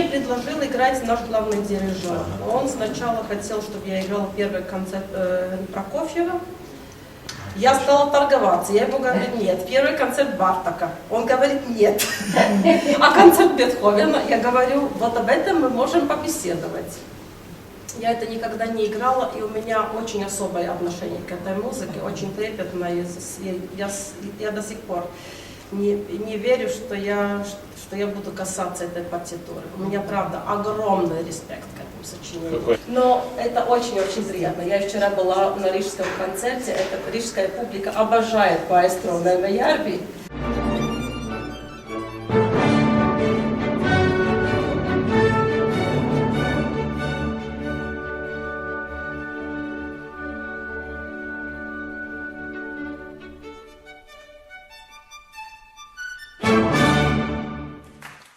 предложил играть наш главный дирижер. Он сначала хотел, чтобы я играла первый концерт Прокофьева. Я стала торговаться, я ему говорю, нет, первый концерт Бартака. Он говорит, нет. А концерт Бетховена, я говорю, вот об этом мы можем побеседовать. Я это никогда не играла, и у меня очень особое отношение к этой музыке, очень трепетное. Я до сих пор не верю, что я буду касаться этой партитуры. У меня, правда, огромный респект к этому сочинению. Но это очень-очень приятно. Я вчера была на рижском концерте, эта рижская публика обожает маэстро Немо Ярби.